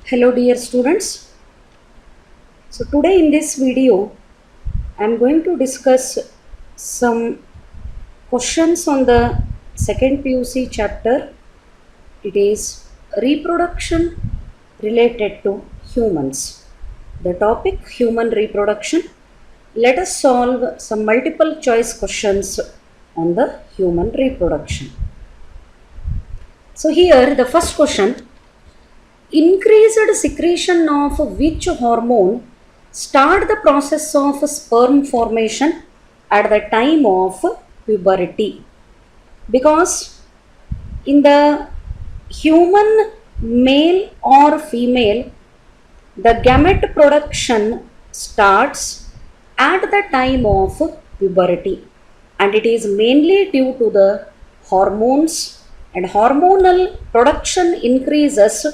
Hello dear students. So today in this video I am going to discuss some questions on the second PUC chapter. It is reproduction related to humans. The topic human reproduction. Let us solve some multiple choice questions on the human reproduction. So here the first question, increased secretion of which hormone start the process of sperm formation at the time of puberty? Because in the human male or female, the gamete production starts at the time of puberty, and it is mainly due to the hormones, and hormonal production increases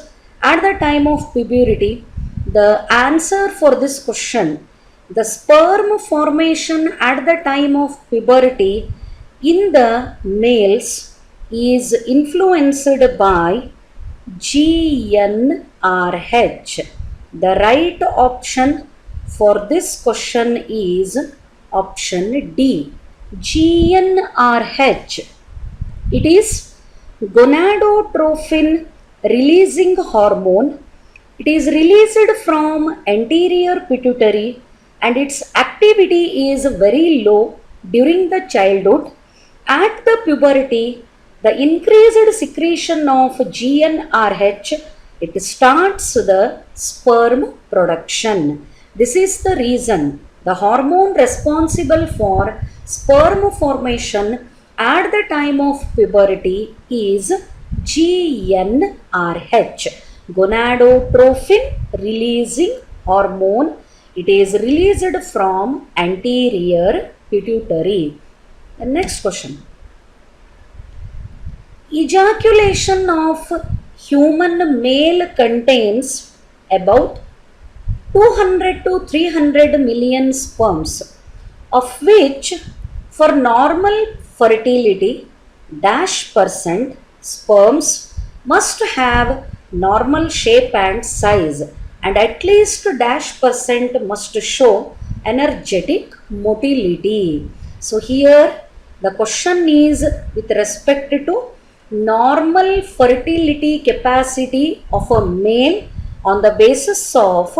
at the time of puberty. The answer for this question, the sperm formation at the time of puberty in the males is influenced by GnRH. The right option for this question is option D, GnRH. It is gonadotropin releasing hormone. It is released from anterior pituitary and its activity is very low during the childhood. At the puberty, the increased secretion of GnRH, it starts the sperm production. This is the reason the hormone responsible for sperm formation at the time of puberty is GnRH, gonadotropin releasing hormone. It is released from anterior pituitary. The next question, ejaculation of human male contains about 200 to 300 million sperms, of which for normal fertility -% sperms must have normal shape and size, and at least -% must show energetic motility. So here the question is with respect to normal fertility capacity of a male on the basis of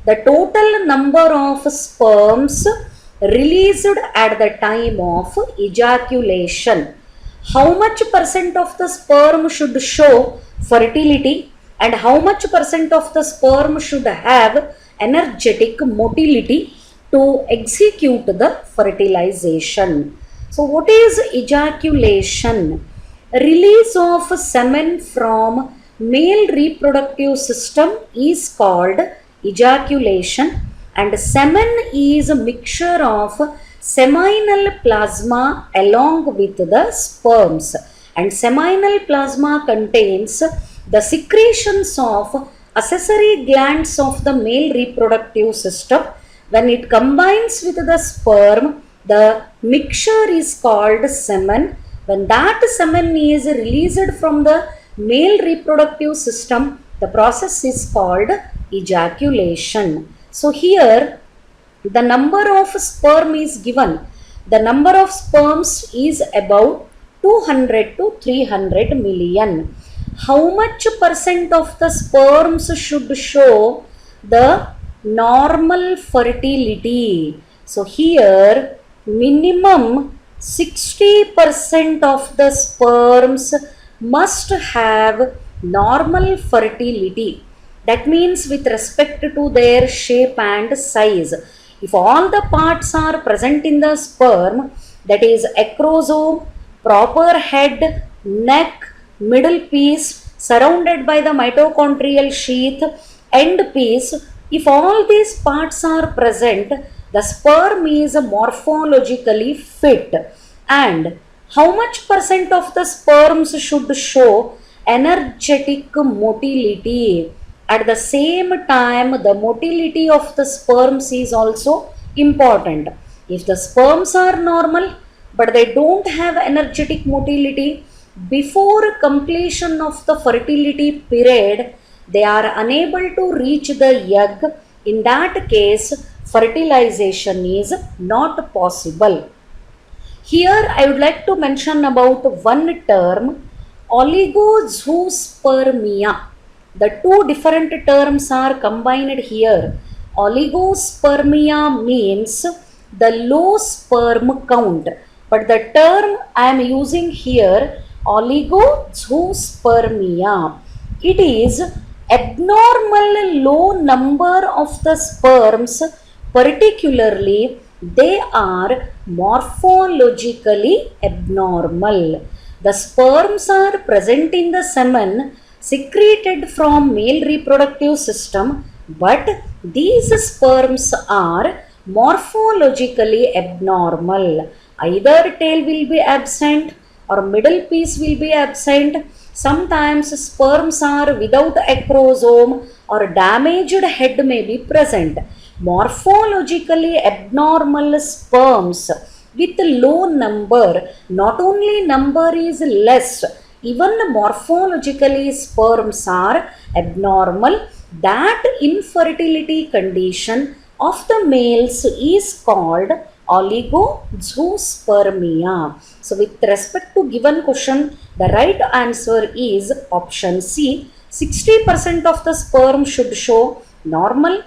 the total number of sperms released at the time of ejaculation. How much percent of the sperm should show fertility and how much percent of the sperm should have energetic motility to execute the fertilization. So what is ejaculation? Release of semen from male reproductive system is called ejaculation, and semen is a mixture of seminal plasma along with the sperms, and seminal plasma contains the secretions of accessory glands of the male reproductive system. When it combines with the sperm, the mixture is called semen. When that semen is released from the male reproductive system, the process is called ejaculation. So here the number of sperm is given. The number of sperms is about 200 to 300 million. How much percent of the sperms should show the normal fertility? So here minimum 60% of the sperms must have normal fertility. That means with respect to their shape and size. If all the parts are present in the sperm, that is acrosome, proper head, neck, middle piece surrounded by the mitochondrial sheath, end piece, if all these parts are present, the sperm is morphologically fit. And how much percent of the sperms should show energetic motility? At the same time, the motility of the sperms is also important. If the sperms are normal but they don't have energetic motility, before completion of the fertility period, they are unable to reach the egg. In that case, fertilization is not possible. Here I would like to mention about one term, oligozoospermia. The two different terms are combined here. Oligospermia means the low sperm count, but the term I am using here, oligozoospermia, it is abnormal low number of the sperms, particularly they are morphologically abnormal. The sperms are present in the semen secreted from male reproductive system, but these sperms are morphologically abnormal. Either tail will be absent or middle piece will be absent. Sometimes sperms are without acrosome or damaged head may be present. Morphologically abnormal sperms with low number, not only number is less, even morphologically sperms are abnormal. That infertility condition of the males is called oligozoospermia. So with respect to given question, the right answer is option C. 60% of the sperm should show normal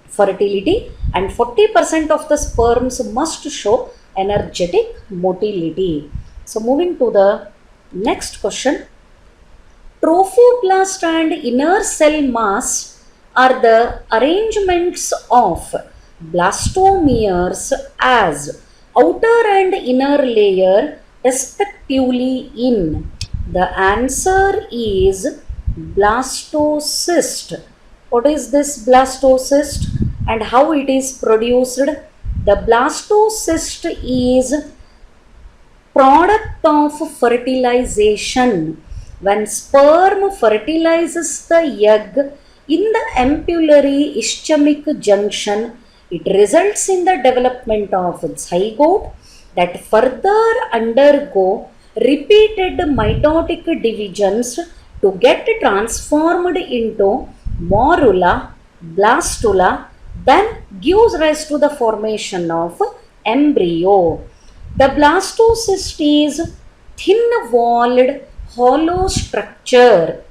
fertility and 40% of the sperms must show energetic motility. So moving to the next question. Trophoblast and inner cell mass are the arrangements of blastomeres as outer and inner layer respectively in. The answer is blastocyst. What is this blastocyst and how it is produced? The blastocyst is product of fertilization. When sperm fertilizes the egg in the ampullary ischemic junction, it results in the development of zygote that further undergo repeated mitotic divisions to get transformed into morula, blastula, then gives rise to the formation of embryo. The blastocyst is thin-walled hollow structure.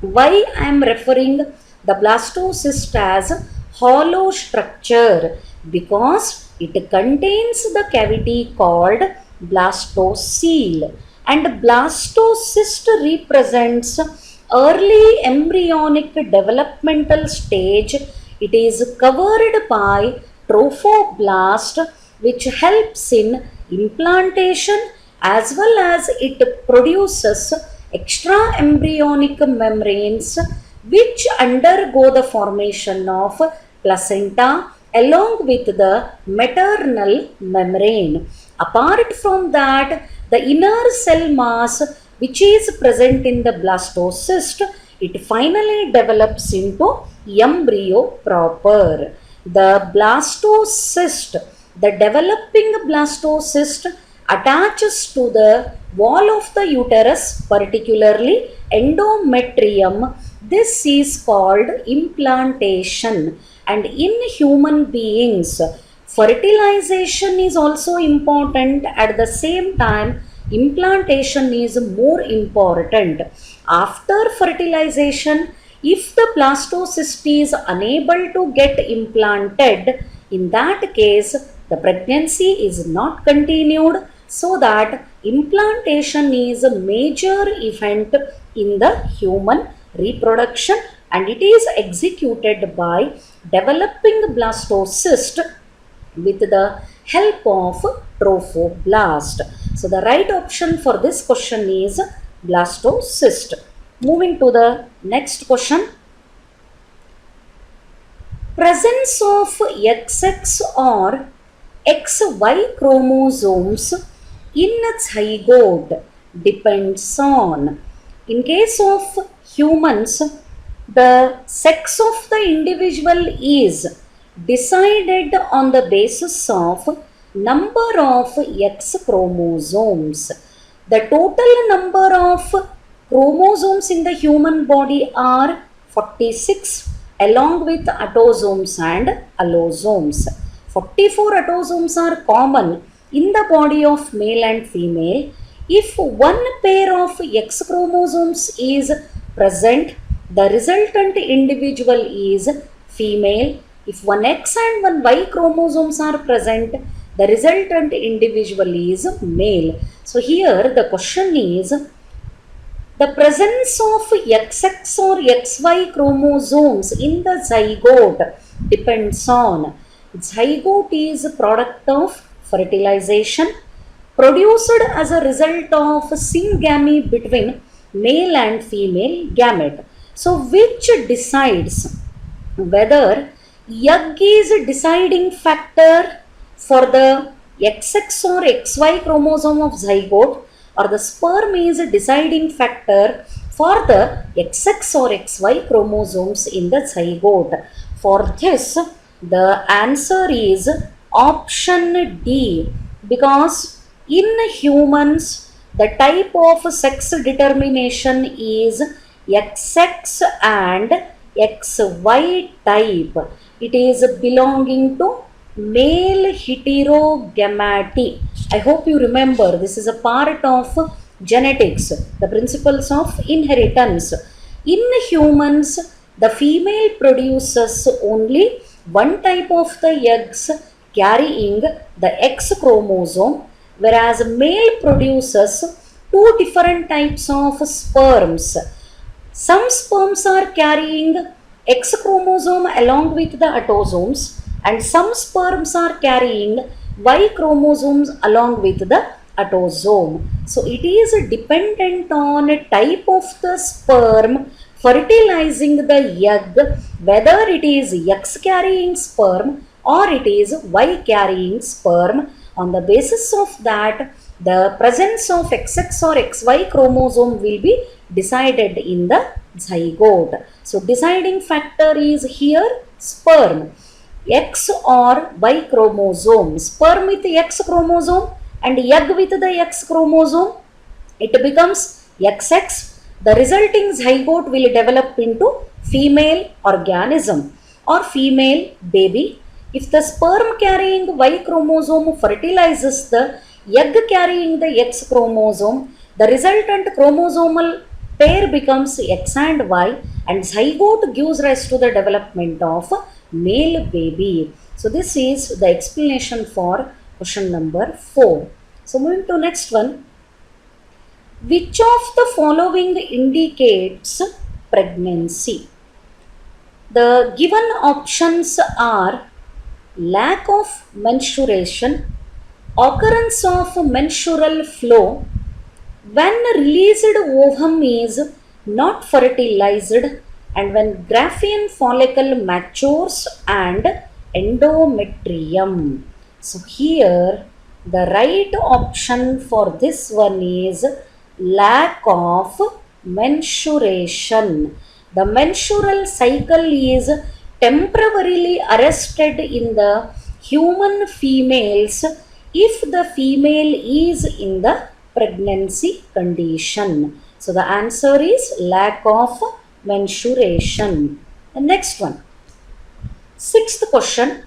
Why I am referring the blastocyst as hollow structure? Because it contains the cavity called blastocele, and blastocyst represents early embryonic developmental stage. It is covered by trophoblast, which helps in implantation as well as it produces extra embryonic membranes which undergo the formation of placenta along with the maternal membrane. Apart from that, the inner cell mass which is present in the blastocyst, it finally develops into embryo proper. The blastocyst, the developing blastocyst attaches to the wall of the uterus, particularly endometrium. This is called implantation. And in human beings, fertilization is also important. At the same time, implantation is more important. After fertilization, if the blastocyst is unable to get implanted, in that case, the pregnancy is not continued, so that implantation is a major event in the human reproduction, and it is executed by developing blastocyst with the help of trophoblast. So the right option for this question is blastocyst. Moving to the next question. Presence of XX or XY chromosomes in a zygote depends on. In case of humans, the sex of the individual is decided on the basis of number of X chromosomes. The total number of chromosomes in the human body are 46 along with autosomes and allosomes. 44 autosomes are common in the body of male and female. If one pair of X chromosomes is present, the resultant individual is female. If one X and one Y chromosomes are present, the resultant individual is male. So here the question is, the presence of XX or XY chromosomes in the zygote depends on, zygote is a product of fertilization produced as a result of syngamy between male and female gamete. So which decides whether egg is a deciding factor for the XX or XY chromosome of zygote, or the sperm is a deciding factor for the XX or XY chromosomes in the zygote. For this, the answer is option D, because in humans the type of sex determination is XX and XY type. It is belonging to male heterogametes. I hope you remember, this is a part of genetics, the principles of inheritance. In humans, the female produces only one type of the eggs carrying the X chromosome, whereas male produces two different types of sperms. Some sperms are carrying X chromosome along with the autosomes, and some sperms are carrying Y chromosomes along with the autosome. So it is dependent on a type of the sperm fertilizing the egg, whether it is X carrying sperm or it is Y carrying sperm. On the basis of that, the presence of XX or XY chromosome will be decided in the zygote. So deciding factor is here sperm, X or Y chromosome. Sperm with X chromosome and egg with the X chromosome, it becomes XX. The resulting zygote will develop into female organism or female baby. If the sperm carrying Y chromosome fertilizes the egg carrying the X chromosome, the resultant chromosomal pair becomes X and Y, and zygote gives rise to the development of male baby. So this is the explanation for question number 4. So moving to next one. Which of the following indicates pregnancy? The given options are lack of menstruation, occurrence of menstrual flow, when released ovum is not fertilized, and when Graafian follicle matures, and endometrium. So here the right option for this one is lack of menstruation. The menstrual cycle is temporarily arrested in the human females if the female is in the pregnancy condition. So the answer is lack of menstruation. The next one. 6th question.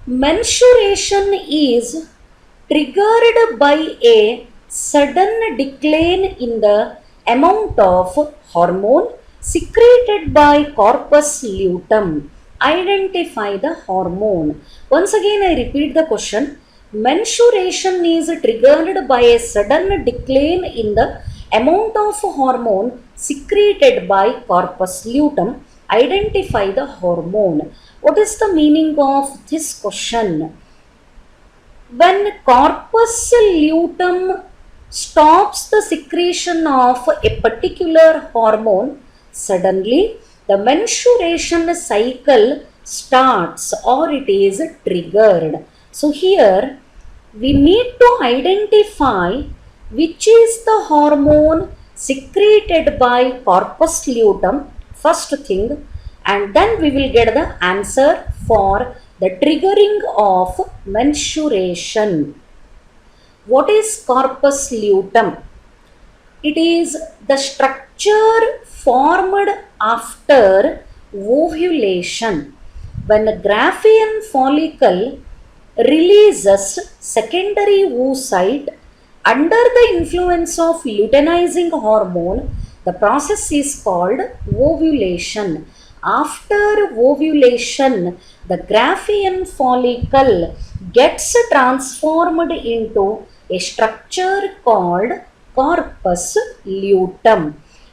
Menstruation is triggered by a sudden decline in the amount of hormone secreted by corpus luteum. Identify the hormone. Once again I repeat the question. Menstruation is triggered by a sudden decline in the amount of hormone secreted by corpus luteum. Identify the hormone. What is the meaning of this question? When corpus luteum stops the secretion of a particular hormone, suddenly the menstruation cycle starts or it is triggered. So here we need to identify which is the hormone secreted by corpus luteum, first thing, and then we will get the answer for the triggering of menstruation. What is corpus luteum? It is the structure formed after ovulation. When the Graafian follicle releases secondary oocyte under the influence of luteinizing hormone, the process is called ovulation. After ovulation, the Graafian follicle gets transformed into a structure called corpus luteum,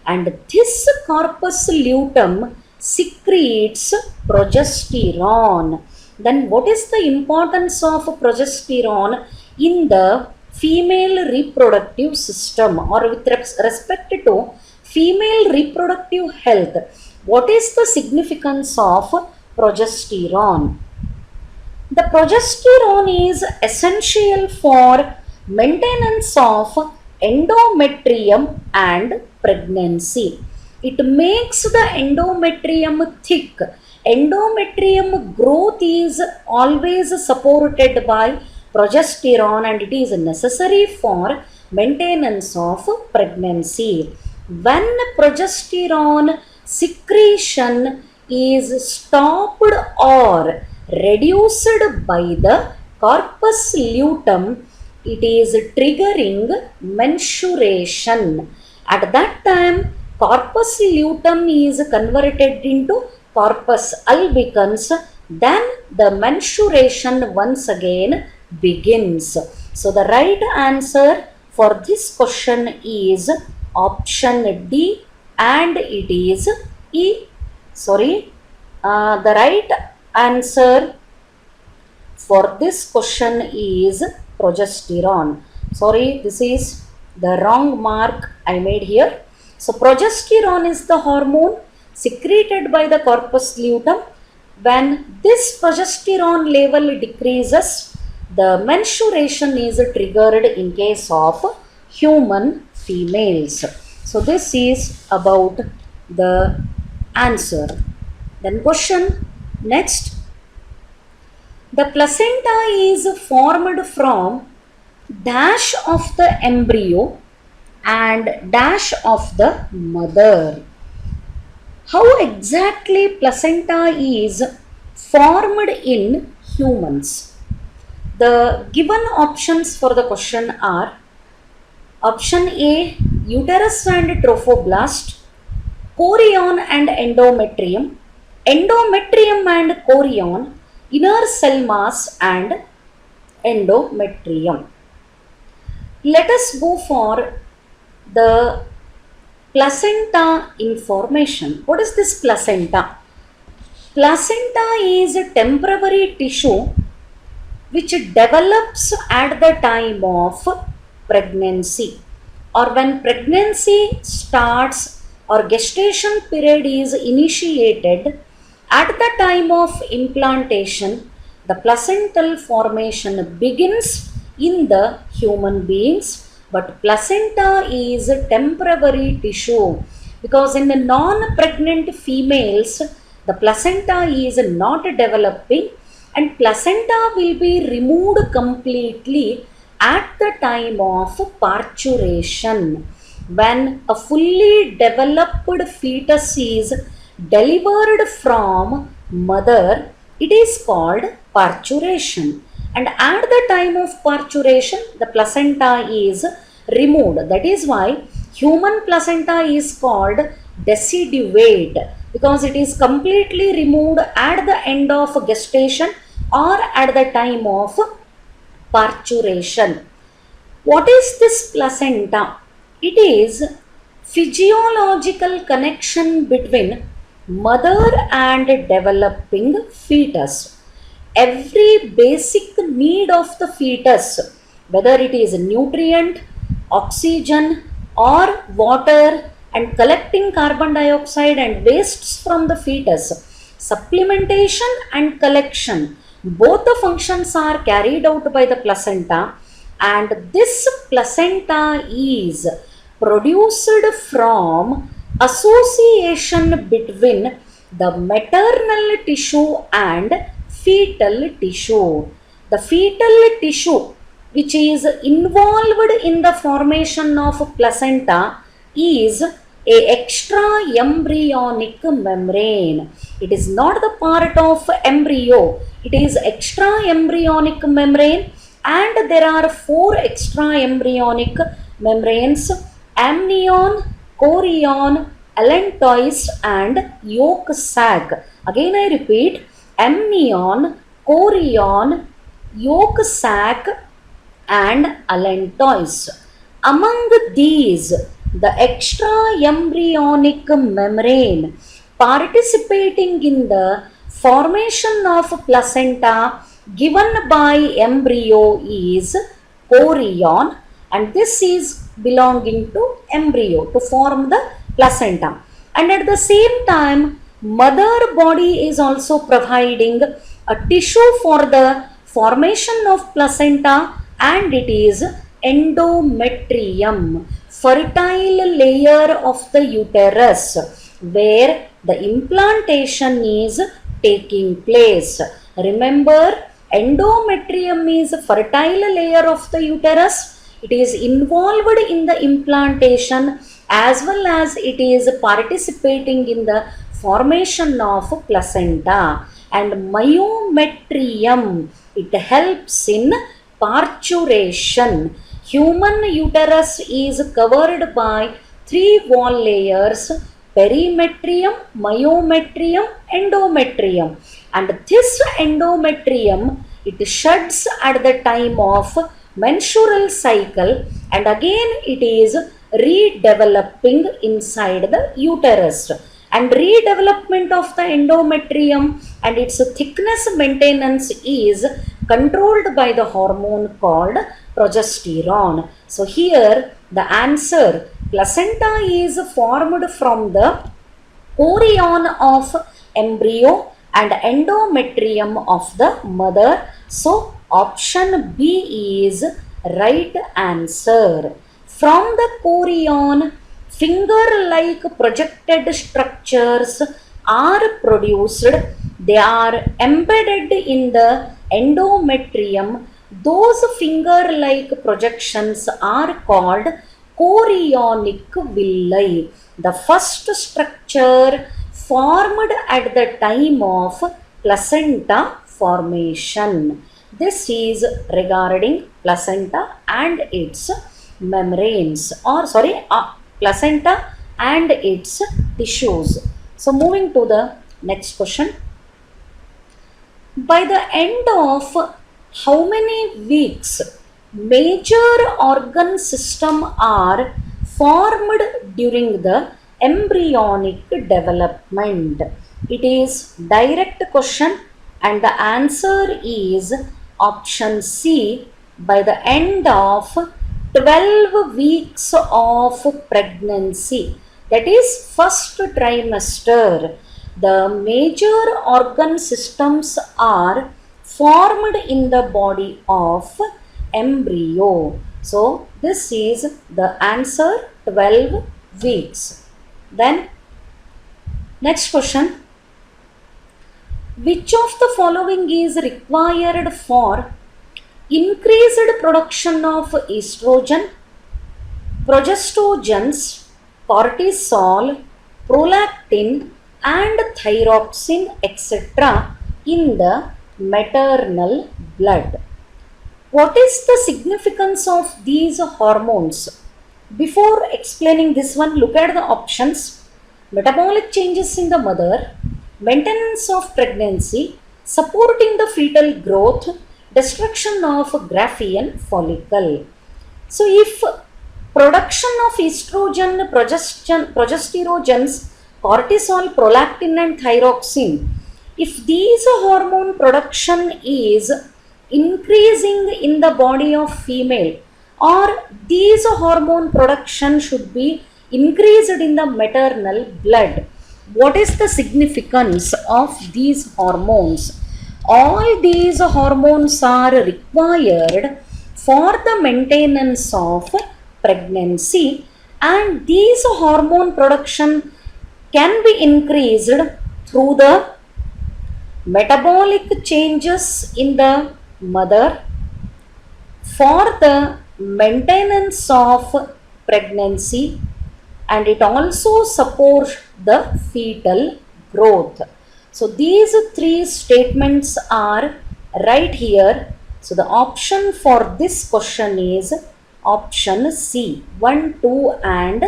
and this corpus luteum secretes progesterone. Then what is the importance of progesterone in the female reproductive system, or with respect to female reproductive health? What is the significance of progesterone? The progesterone is essential for maintenance of endometrium and pregnancy. It makes the endometrium thick. Endometrium growth is always supported by progesterone, and it is necessary for maintenance of pregnancy. When progesterone secretion is stopped or reduced by the corpus luteum, it is triggering menstruation. At that time, corpus luteum is converted into corpus albicans, then the menstruation once again begins. So the right answer for this question is option D, and it is E. The right answer for this question is progesterone. This is the wrong mark I made here. So progesterone is the hormone secreted by the corpus luteum. When this progesterone level decreases, the menstruation is triggered in case of human females. So this is about the answer. Then question next. The placenta is formed from dash of the embryo and dash of the mother. How exactly placenta is formed in humans? The given options for the question are: option A, uterus and trophoblast, chorion and endometrium, endometrium and chorion, inner cell mass and endometrium. Let us go for the placenta information. What is this placenta? Placenta is a temporary tissue which develops at the time of pregnancy, or when pregnancy starts or gestation period is initiated. At the time of implantation, the placental formation begins in the human beings, but placenta is a temporary tissue because in the non-pregnant females, the placenta is not developing, and placenta will be removed completely at the time of parturition. When a fully developed fetus is delivered from mother, it is called parturition, and at the time of parturition the placenta is removed. That is why human placenta is called deciduate, because it is completely removed at the end of gestation or at the time of parturition. What is this placenta? It is physiological connection between mother and developing fetus. Every basic need of the fetus, whether it is nutrient, oxygen or water, and collecting carbon dioxide and wastes from the fetus, supplementation and collection, both the functions are carried out by the placenta, and this placenta is produced from association between the maternal tissue and fetal tissue. The fetal tissue which is involved in the formation of placenta is a extra embryonic membrane. It is not the part of embryo, it is extra embryonic membrane, and there are four extra embryonic membranes: amnion, chorion, allantois, and yolk sac. Again I repeat, amnion, chorion, yolk sac, and allantois. Among these, the extra embryonic membrane participating in the formation of placenta given by embryo is chorion, and this is belonging to embryo to form the placenta. And at the same time, mother body is also providing a tissue for the formation of placenta, and it is endometrium, fertile layer of the uterus, where the implantation is taking place. Remember, endometrium is a fertile layer of the uterus. It is involved in the implantation as well as it is participating in the formation of placenta. And myometrium, it helps in parturition. Human uterus is covered by three wall layers: perimetrium, myometrium, endometrium. And this endometrium, it sheds at the time of menstrual cycle, and again it is redeveloping inside the uterus. And redevelopment of the endometrium and its thickness maintenance is controlled by the hormone called progesterone. So here the answer, placenta is formed from the chorion of embryo and endometrium of the mother. So option B is right answer. From the chorion, finger-like projected structures are produced. They are embedded in the endometrium. Those finger-like projections are called chorionic villi, the first structure formed at the time of placenta formation. This is regarding placenta and its membranes, or placenta and its tissues. So moving to the next question. By the end of how many weeks major organ system are formed during the embryonic development? It is direct question, and the answer is option C, by the end of 12 weeks of pregnancy, that is first trimester, the major organ systems are formed in the body of embryo. So this is the answer, 12 weeks. Then next question, which of the following is required for increased production of estrogen, progestogens, cortisol, prolactin, and thyroxine, etc. in the maternal blood? What is the significance of these hormones? Before explaining this one, look at the options. Metabolic changes in the mother, maintenance of pregnancy, supporting the fetal growth, destruction of Graafian follicle. So if production of estrogen, progesterogens, cortisol, prolactin, and thyroxine, if these hormone production is increasing in the body of female, or these hormone production should be increased in the maternal blood, what is the significance of these hormones? All these hormones are required for the maintenance of pregnancy, and these hormone production can be increased through the metabolic changes in the mother, for the maintenance of pregnancy, and it also supports the fetal growth. So these three statements are right here. So the option for this question is option C, 1, 2 and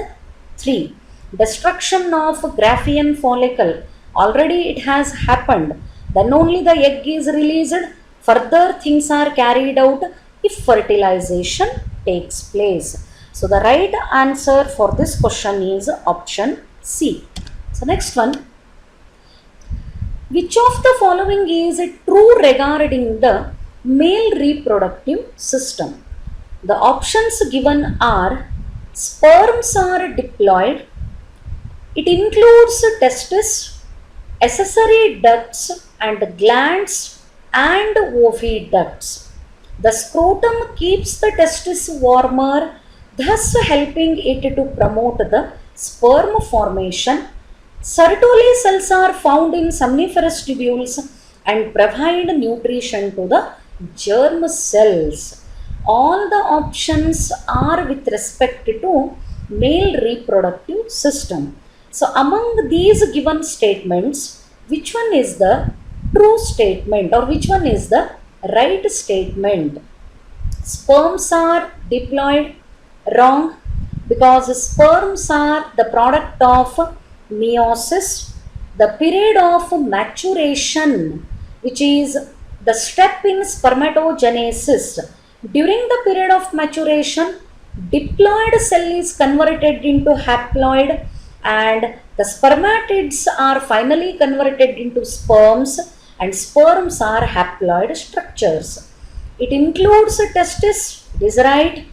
3. Destruction of Graafian follicle, already it has happened. Then only the egg is released. Further things are carried out if fertilization takes place. So the right answer for this question is option C. So next one. Which of the following is true regarding the male reproductive system? The options given are sperms are diploid, it includes testes, accessory ducts and glands and oviducts. The scrotum keeps the testis warmer, thus helping it to promote the sperm formation. Sertoli cells are found in somniferous tubules and provide nutrition to the germ cells. All the options are with respect to male reproductive system. So among these given statements, which one is the true statement or which one is the right statement? Sperms are diploid, wrong, because sperms are the product of meiosis, the period of maturation, which is the step in spermatogenesis. During the period of maturation, diploid cell is converted into haploid and the spermatids are finally converted into sperms and sperms are haploid structures. It includes testis, it is right.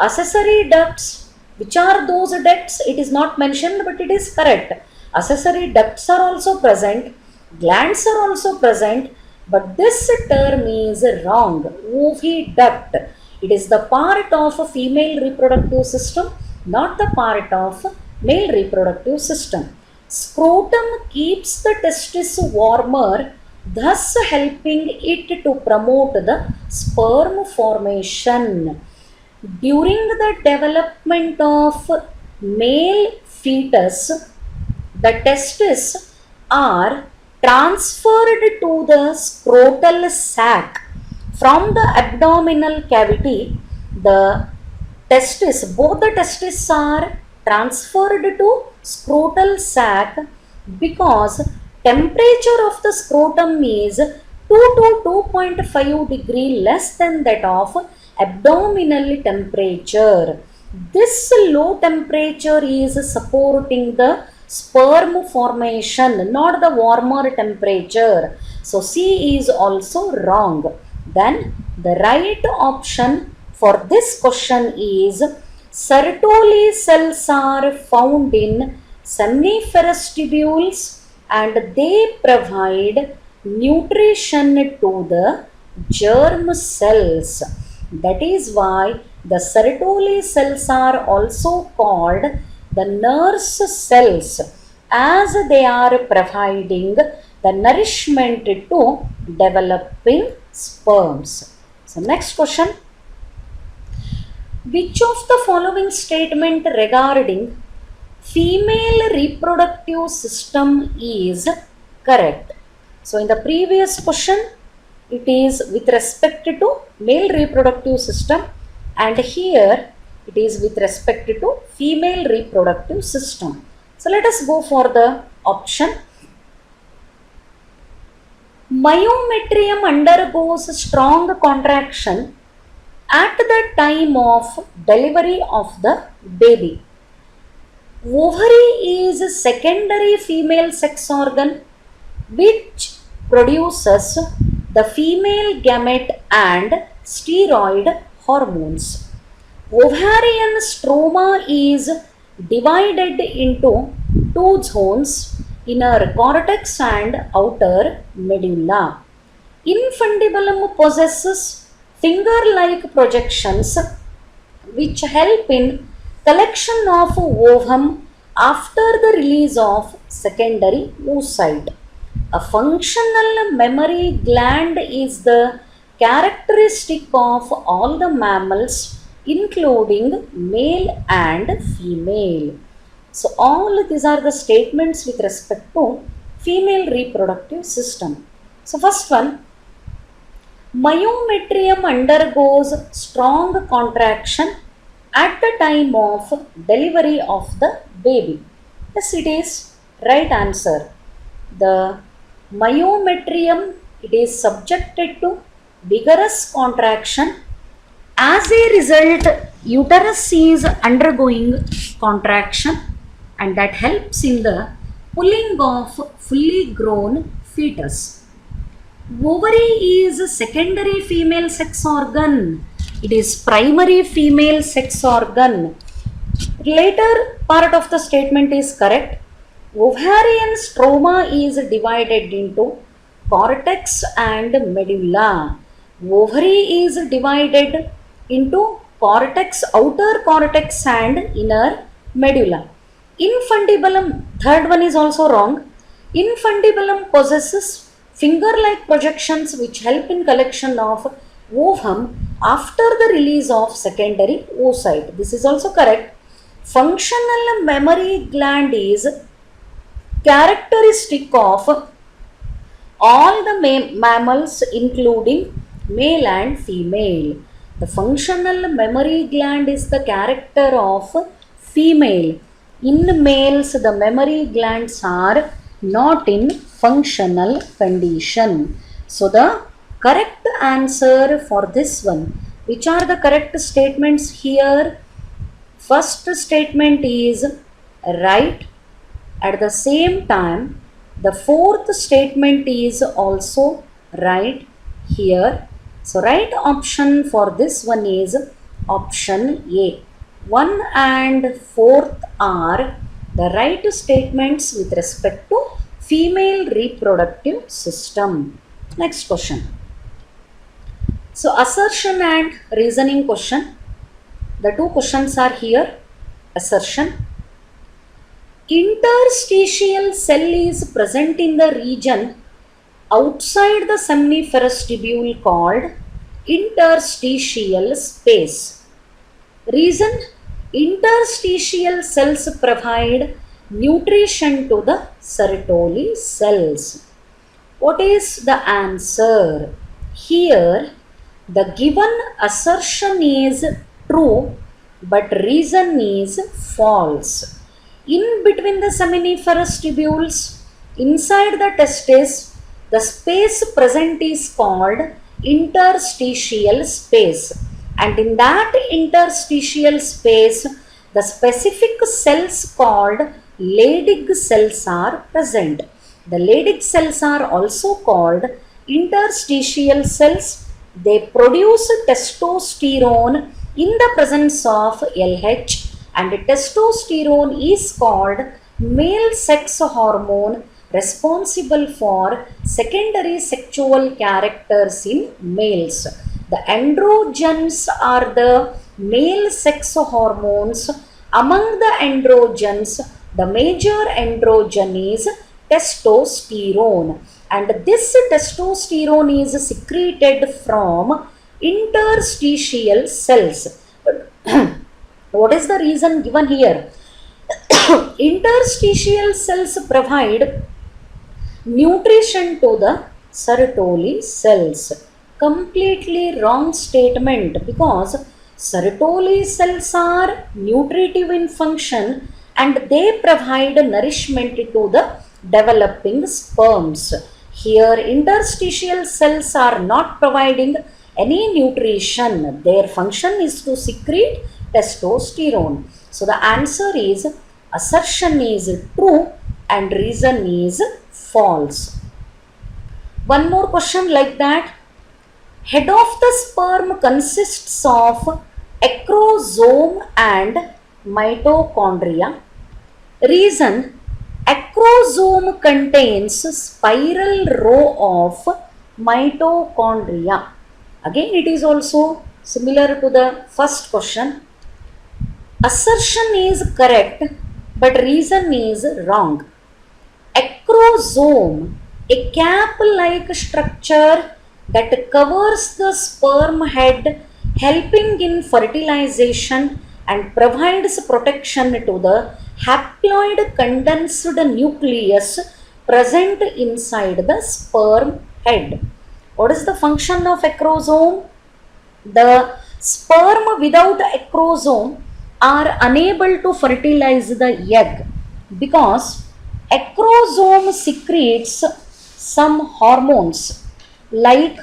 Accessory ducts, which are those ducts? It is not mentioned, but it is correct. Accessory ducts are also present, glands are also present, but this term is wrong. Oviduct. It is the part of a female reproductive system, not the part of male reproductive system. Scrotum keeps the testis warmer, thus helping it to promote the sperm formation. During the development of male fetus, the testes are transferred to the scrotal sac. From the abdominal cavity, the testes, both the testes are transferred to scrotal sac because temperature of the scrotum is 2 to 2.5 degree less than that of abdominal temperature. This low temperature is supporting the sperm formation, not the warmer temperature. So C is also wrong. Then the right option for this question is Sertoli cells are found in somniferous tubules and they provide nutrition to the germ cells. That is why the Sertoli cells are also called the nurse cells, as they are providing the nourishment to developing sperms. So next question. Which of the following statement regarding female reproductive system is correct? So in the previous question, it is with respect to male reproductive system and here it is with respect to female reproductive system. So let us go for the option. Myometrium undergoes strong contraction at the time of delivery of the baby. Ovary is a secondary female sex organ which produces the female gamete and steroid hormones. Ovarian stroma is divided into two zones, inner cortex and outer medulla. Infundibulum possesses finger-like projections which help in collection of ovum after the release of secondary oocyte. A functional mammary gland is the characteristic of all the mammals including male and female. So all these are the statements with respect to female reproductive system. So first one, myometrium undergoes strong contraction at the time of delivery of the baby. Yes, it is right answer. The myometrium, it is subjected to vigorous contraction. As a result, uterus is undergoing contraction, and that helps in the pulling of fully grown fetus. Ovary is a secondary female sex organ. It is primary female sex organ. Later part of the statement is correct. Ovarian stroma is divided into cortex and medulla. Ovary is divided into cortex, outer cortex and inner medulla. Infundibulum, third one is also wrong. Infundibulum possesses finger-like projections which help in collection of ovum after the release of secondary oocyte. This is also correct. Functional mammary gland is characteristic of all the mammals including male and female. The functional mammary gland is the character of female. In males, the mammary glands are not in functional condition. So the correct answer for this one, which are the correct statements here? First statement is right. At the same time, the fourth statement is also right here. So right option for this one is option A. 1 and 4th are the right statements with respect to female reproductive system. Next question. So assertion and reasoning question. The two questions are here. Assertion. Interstitial cell is present in the region outside the seminiferous tubule called interstitial space. Reason: interstitial cells provide nutrition to the Sertoli cells. What is the answer? Here, the given assertion is true, but reason is false. In between the seminiferous tubules, inside the testis, the space present is called interstitial space, and in that interstitial space, the specific cells called Leydig cells are present. The Leydig cells are also called interstitial cells. They produce testosterone in the presence of LH, and testosterone is called male sex hormone responsible for secondary sexual characters in males. The androgens are the male sex hormones. Among the androgens, the major androgen is testosterone, and this testosterone is secreted from interstitial cells. What is the reason given here? Interstitial cells provide nutrition to the Sertoli cells. Completely wrong statement, because Sertoli cells are nutritive in function and they provide nourishment to the developing sperms. Here, interstitial cells are not providing any nutrition. Their function is to secrete testosterone. So the answer is assertion is true and reason is false. One more question like that. Head of the sperm consists of acrosome and mitochondria. Reason: acrosome contains spiral row of mitochondria. Again, it is also similar to the first question. Assertion is correct, but reason is wrong. Acrosome, a cap-like structure that covers the sperm head, helping in fertilization and provides protection to the haploid condensed nucleus present inside the sperm head. What is the function of acrosome? The sperm without acrosome are unable to fertilize the egg because acrosome secretes some hormones like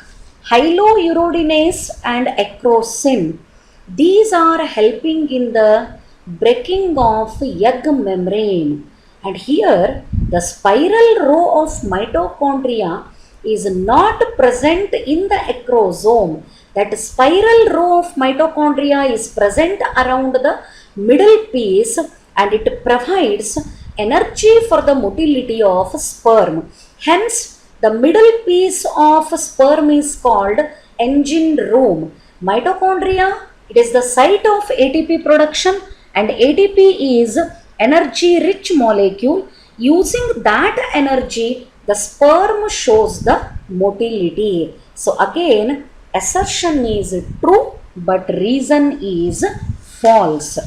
hyaluronidase and acrosin. These are helping in the breaking of egg membrane, and here the spiral row of mitochondria is not present in the acrosome. That spiral row of mitochondria is present around the middle piece, and it provides energy for the motility of sperm. Hence, the middle piece of sperm is called engine room. Mitochondria, it is the site of ATP production, and ATP is energy rich molecule. Using that energy, the sperm shows the motility. So again, assertion is true, but reason is false.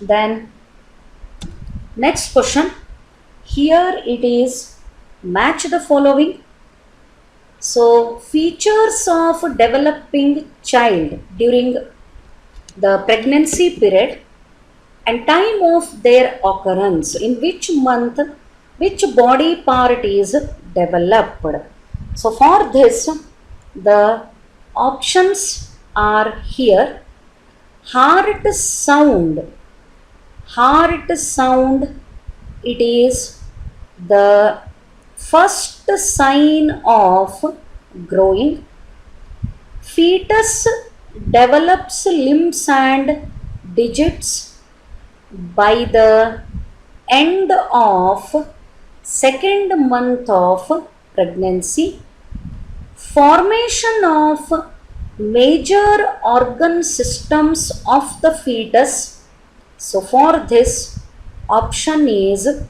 Then next question, here it is match the following. So features of developing child during the pregnancy period and time of their occurrence, in which month which body part is developed. So for this, the options are here. Heart sound, it is the first sign of growing. Fetus develops limbs and digits by the end of second month of pregnancy. Formation of major organ systems of the fetus. So for this, option is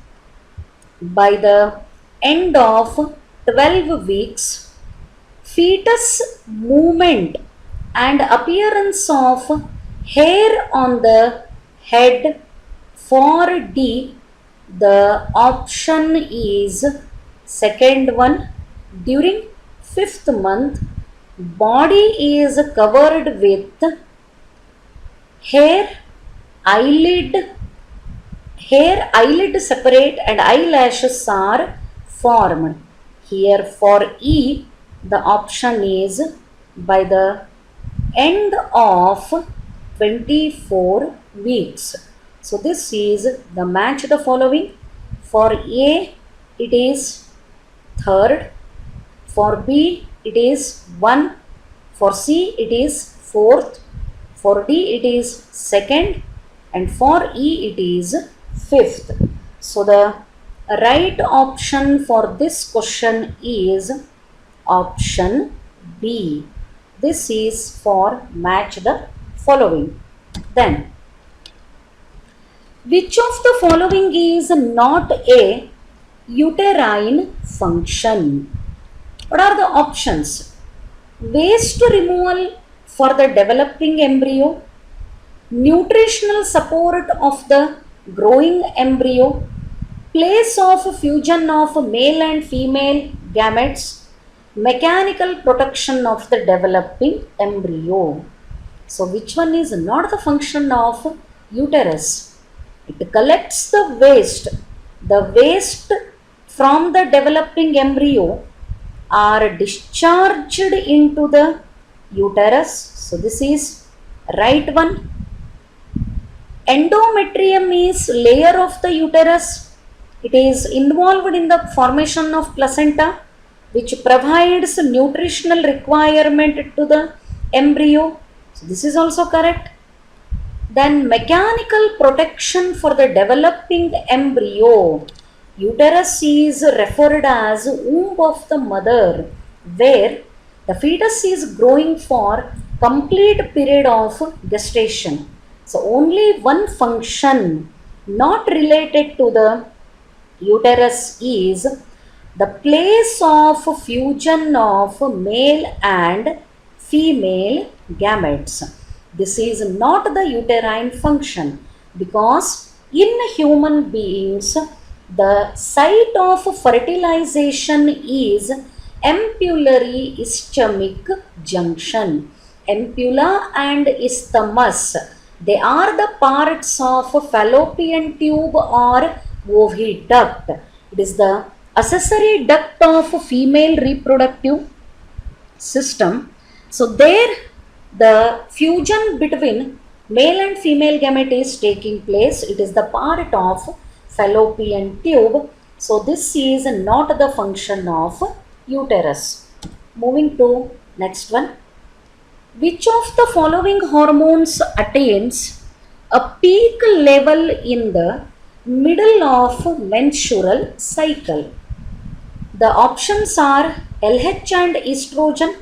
by the end of 12 weeks. Fetus movement and appearance of hair on the head. For D, the option is second one. During 5th month, body is covered with hair, eyelid separate, and eyelashes are formed. Here for E, the option is by the end of 24 weeks. So this is the match the following. For A, it is third. For B, it is 1. For C, it is 4th. For D, it is 2nd. And for E, it is 5th. So the right option for this question is option B. This is for match the following. Then, which of the following is not a uterine function? What are the options? Waste removal for the developing embryo, nutritional support of the growing embryo, place of fusion of male and female gametes, mechanical protection of the developing embryo. So which one is not the function of uterus? It collects the waste. The waste from the developing embryo are discharged into the uterus. So this is right one. Endometrium is layer of the uterus. It is involved in the formation of placenta, which provides nutritional requirement to the embryo. So this is also correct. Then mechanical protection for the developing embryo. Uterus is referred as womb of the mother, where the fetus is growing for complete period of gestation. So only one function not related to the uterus is the place of fusion of male and female gametes. This is not the uterine function because In human beings, the site of fertilization is ampullary ischemic junction. Ampulla and isthmus, they are the parts of fallopian tube or oviduct. It is the accessory duct of female reproductive system. So there the fusion between male and female gamete is taking place. It is the part of fallopian tube. So this is not the function of uterus. Moving to next one. Which of the following hormones attains a peak level in the middle of menstrual cycle? The options are LH and estrogen,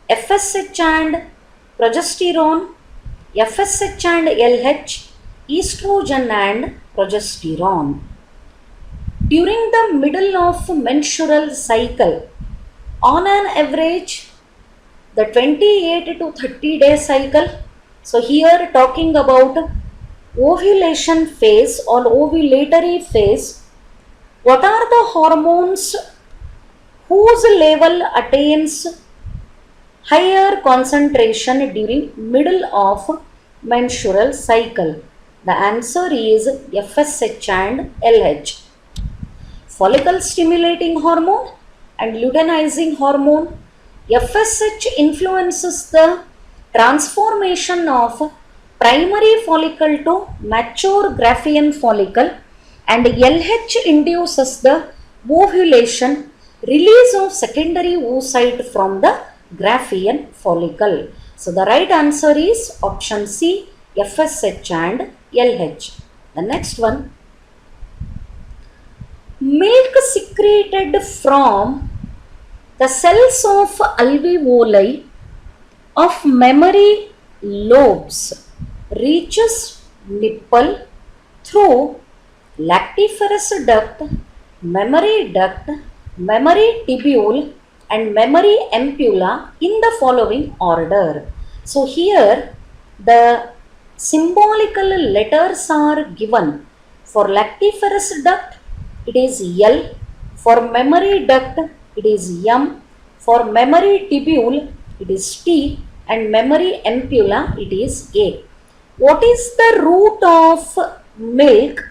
FSH and progesterone, FSH and LH, estrogen and progesterone. During the middle of menstrual cycle, on an average, the 28 to 30 day cycle. So here talking about ovulation phase or ovulatory phase, what are the hormones whose level attains higher concentration during middle of menstrual cycle? The answer is FSH and LH. Follicle stimulating hormone and luteinizing hormone. FSH influences the transformation of primary follicle to mature Graafian follicle, and LH induces the ovulation, release of secondary oocyte from the Graafian follicle. So the right answer is option C, FSH and LH. The next one. Milk secreted from the cells of alveoli of mammary lobes reaches nipple through lactiferous duct, mammary tubule and mammary ampulla in the following order. So here the symbolical letters are given. For lactiferous duct it is L, for mammary duct it is M, for mammary tubule it is T, and mammary ampulla it is A. What is the route of milk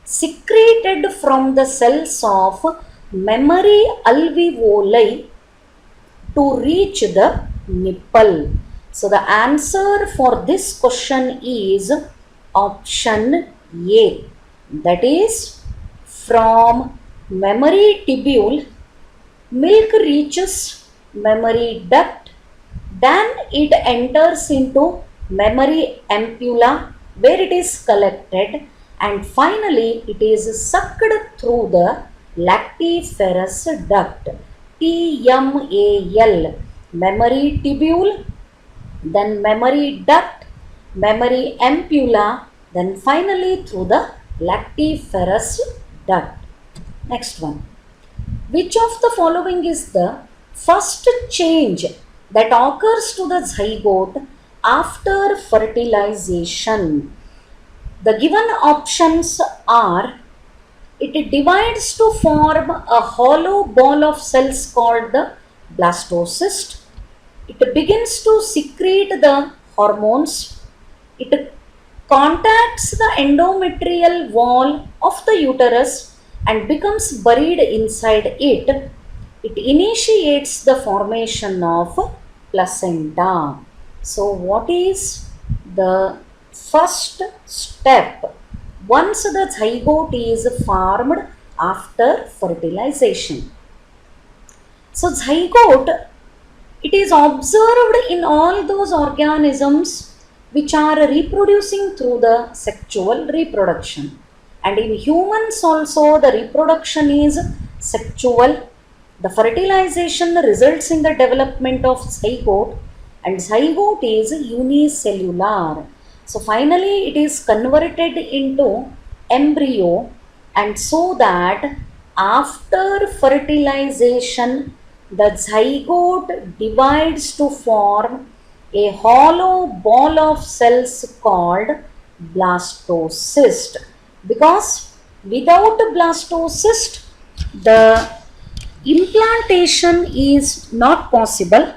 secreted from the cells of mammary alveoli to reach the nipple? So the answer for this question is option A, that is from mammary tubule milk reaches mammary duct, then it enters into mammary ampulla where it is collected, and finally it is sucked through the lactiferous duct, TMAL, mammary tubule, then mammary duct, mammary ampulla, then finally through the lactiferous duct. Next one. Which of the following is the first change that occurs to the zygote after fertilization? The given options are: it divides to form a hollow ball of cells called the blastocyst, it begins to secrete the hormones, it contacts the endometrial wall of the uterus and becomes buried inside it, it initiates the formation of placenta. So what is the first step once the zygote is formed after fertilization? So zygote, it is observed in all those organisms which are reproducing through the sexual reproduction. And in humans also the reproduction is sexual. The fertilization results in the development of zygote, and zygote is unicellular. So finally it is converted into embryo, and so that after fertilization the zygote divides to form a hollow ball of cells called blastocyst. because without blastocyst, the implantation is not possible.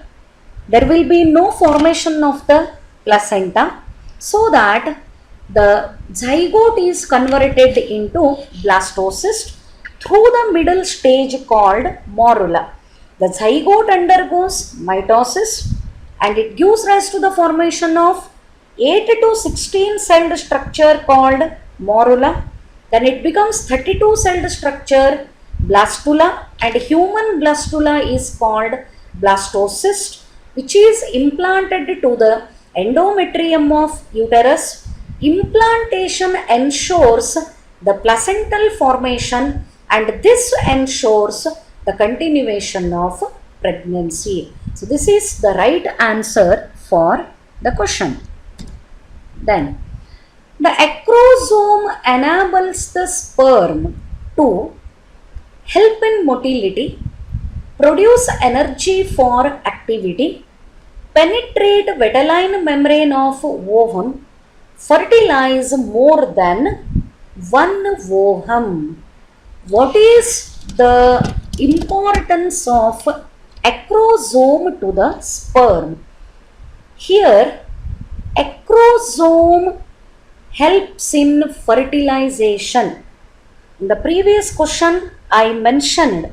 There will be no formation of the placenta, so that the zygote is converted into blastocyst through the middle stage called morula. The zygote undergoes mitosis and it gives rise to the formation of 8 to 16 celled structure called morula. Then it becomes 32 celled structure blastula, and human blastula is called blastocyst, which is implanted to the endometrium of uterus. Implantation ensures the placental formation, and this ensures the continuation of pregnancy. So this is the right answer for the question. Then the acrosome enables the sperm to help in motility, produce energy for activity, penetrate vitelline membrane of ovum, fertilize more than one ovum. What is the importance of acrosome to the sperm? Here, acrosome helps in fertilization. In the previous question, I mentioned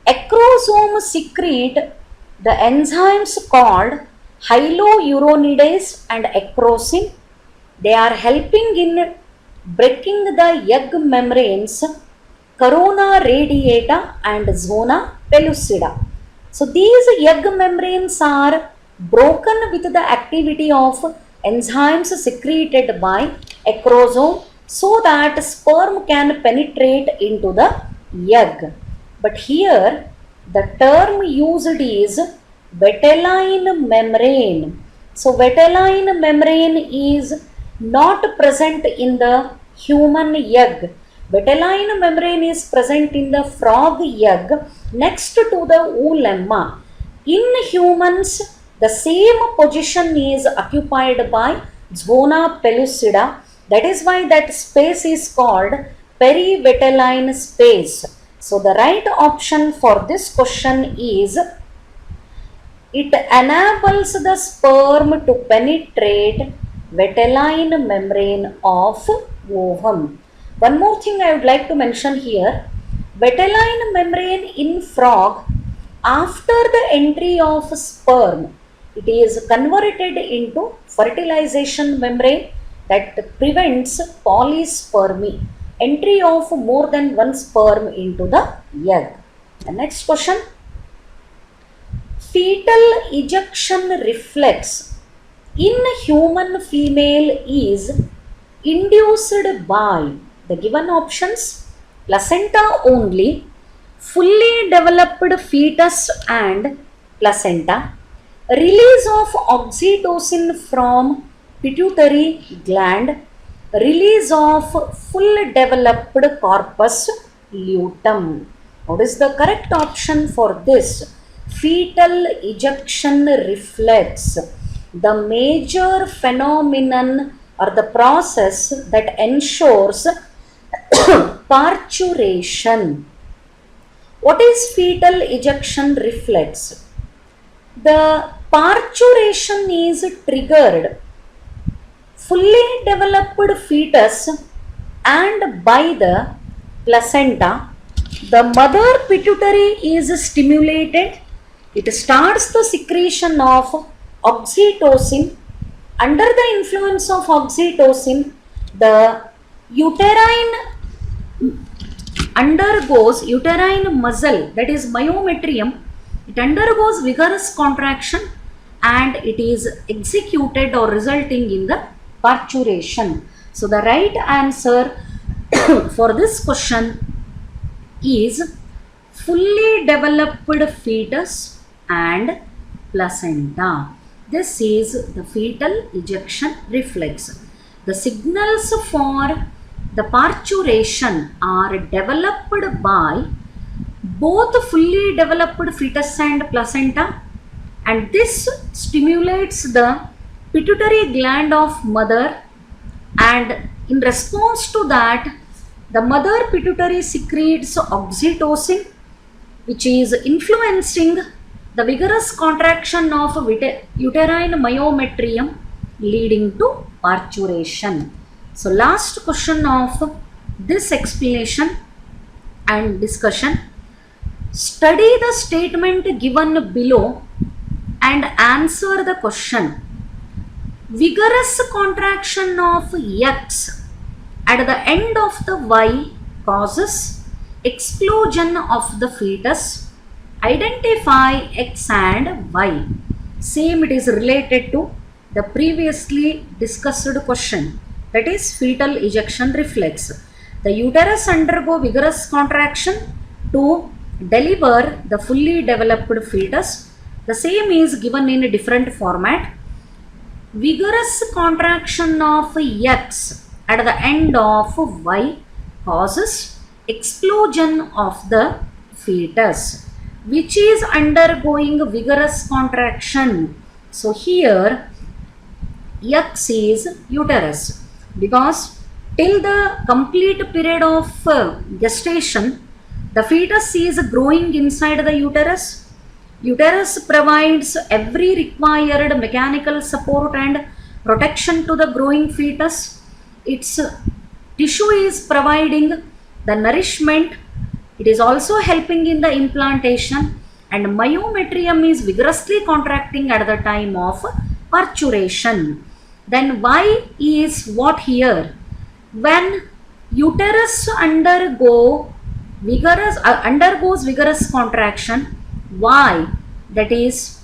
acrosome secrete the enzymes called hyaluronidase and acrosin. They are helping in breaking the egg membranes corona radiata and zona pellucida. So these egg membranes are broken with the activity of enzymes secreted by acrosome, so that sperm can penetrate into the egg. But here the term used is vitelline membrane. So vitelline membrane is not present in the human egg. Vitelline membrane is present in the frog egg next to the oolemma. In humans, the same position is occupied by zona pellucida. That is why that space is called perivitelline space. So the right option for this question is, it enables the sperm to penetrate vitelline membrane of ovum. One more thing I would like to mention here, vitelline membrane in frog, after the entry of sperm, it is converted into fertilization membrane that prevents polyspermy, entry of more than one sperm into the egg. The next question, fetal ejection reflex in human female is induced by the given options: placenta only, fully developed fetus and placenta, release of oxytocin from pituitary gland, release of full developed corpus luteum. What is the correct option for this? Fetal ejection reflex, the major phenomenon or the process that ensures parturition. What is fetal ejection reflex? The parturition is triggered fully developed fetus and by the placenta. The mother pituitary is stimulated. It starts the secretion of oxytocin. Under the influence of oxytocin, the uterine muscle, that is myometrium, it undergoes vigorous contraction and it is executed or resulting in the parturition. So the right answer for this question is fully developed fetus and placenta. This is the fetal ejection reflex. The signals for the parturition are developed by both fully developed fetus and placenta, and this stimulates the pituitary gland of mother, and in response to that the mother pituitary secretes oxytocin, which is influencing the vigorous contraction of uterine myometrium, leading to parturition. So last question of this explanation and discussion. Study the statement given below and answer the question. Vigorous contraction of X at the end of the Y causes explosion of the fetus. Identify X and Y. Same, it is related to the previously discussed question, that is fetal ejection reflex. The uterus undergo vigorous contraction to deliver the fully developed fetus. The same is given in a different format. Vigorous contraction of X at the end of Y causes explosion of the fetus, which is undergoing vigorous contraction. So here X is uterus, because till the complete period of gestation, the fetus is growing inside the uterus. Uterus provides every required mechanical support and protection to the growing fetus. Its tissue is providing the nourishment. It is also helping in the implantation, and myometrium is vigorously contracting at the time of parturition. Then Y is what here? When uterus undergoes vigorous contraction, Y, that is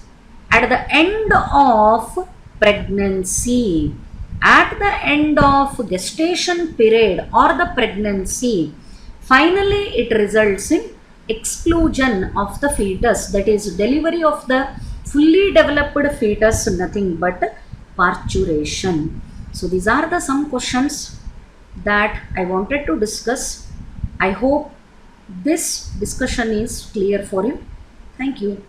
at the end of pregnancy, at the end of gestation period or the pregnancy, finally it results in explosion of the fetus, that is delivery of the fully developed fetus, nothing but parturition. So these are the some questions that I wanted to discuss. I hope this discussion is clear for you. Thank you.